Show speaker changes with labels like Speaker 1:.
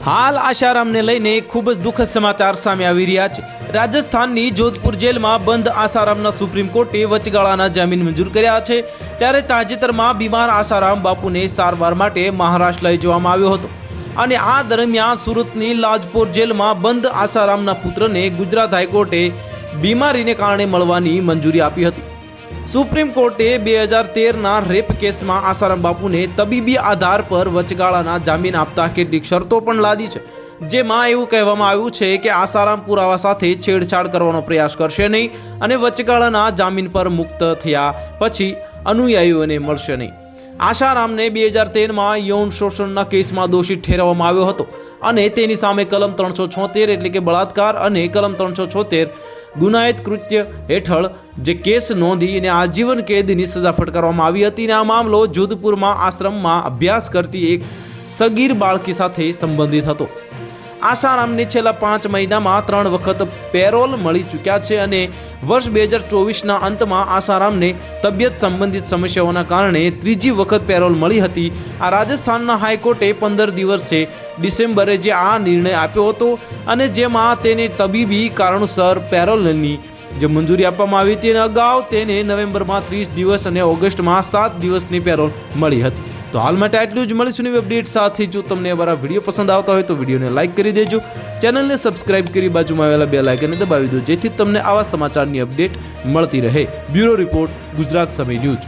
Speaker 1: હાલ આસારામને લઈને ખૂબ જ દુઃખદ સમાચાર સામે આવી રહ્યા છે। રાજસ્થાનની જોધપુર જેલમાં બંધ આસારામના સુપ્રીમ કોર્ટે વચગાળાના જામીન મંજૂર કર્યા છે। ત્યારે તાજેતરમાં બીમાર આસારામ બાપુને સારવાર માટે મહારાષ્ટ્ર લઈ જવામાં આવ્યો હતો અને આ દરમિયાન સુરતની લાજપોર જેલમાં બંધ આસારામના પુત્રને ગુજરાત હાઈકોર્ટે બીમારીને કારણે મળવાની મંજૂરી આપી હતી। સુપ્રીમ કોર્ટે 2013ના રેપ કેસમાં આસારામ બાપુને તબીબી આધાર પર વચગાળાના જામીન આપતા કેટલીક શરતો પણ લાદી છે, જેમાં એવું કહેવામાં આવ્યું છે કે આસારામ પુરાવા સાથે છેડછાડ કરવાનો પ્રયાસ કરશે નહીં અને વચગાળાના જામીન પર મુક્ત થયા પછી અનુયાયીઓને મળશે નહીં। આસારામને 2013માં યૌન શોષણના કેસમાં દોષિત ઠેરવવામાં આવ્યો હતો અને તેની સામે કલમ 376 એટલે કે બળાત્કાર અને કલમ 376 ગુનાહિત કૃત્ય હેઠળ જે કેસ નોંધી અને આજીવન કેદની સજા ફટકારવામાં આવી હતી। અને આ મામલો જોધપુરમાં આશ્રમમાં અભ્યાસ કરતી એક સગીર બાળકી સાથે સંબંધિત હતો। આસારામને છેલ્લા 5 મહિનામાં 3 વખત પેરોલ મળી ચૂક્યા છે અને વર્ષ 2024ના અંતમાં આસારામને તબિયત સંબંધિત સમસ્યાઓના કારણે ત્રીજી વખત પેરોલ મળી હતી। આ રાજસ્થાનના હાઈકોર્ટે 15 દિવસે ડિસેમ્બરે જે આ નિર્ણય આપ્યો હતો અને જેમાં તેને તબીબી કારણોસર પેરોલની જે મંજૂરી આપવામાં આવી હતી અને અગાઉ તેને નવેમ્બરમાં 30 દિવસ અને ઓગસ્ટમાં 7 દિવસની પેરોલ મળી હતી। તો હાલ માટે આટલું જ। મળીશું નવી અપડેટ સાથે। જો તમને અમારા વિડીયો પસંદ આવતા હોય તો વિડીયોને લાઇક કરી દેજો, ચેનલને સબસ્ક્રાઇબ કરી બાજુમાં આવેલા બેલ આઇકનને દબાવી દો, જેથી તમને આવા સમાચારની અપડેટ મળતી રહે। બ્યુરો રિપોર્ટ, ગુજરાત સમય ન્યૂઝ।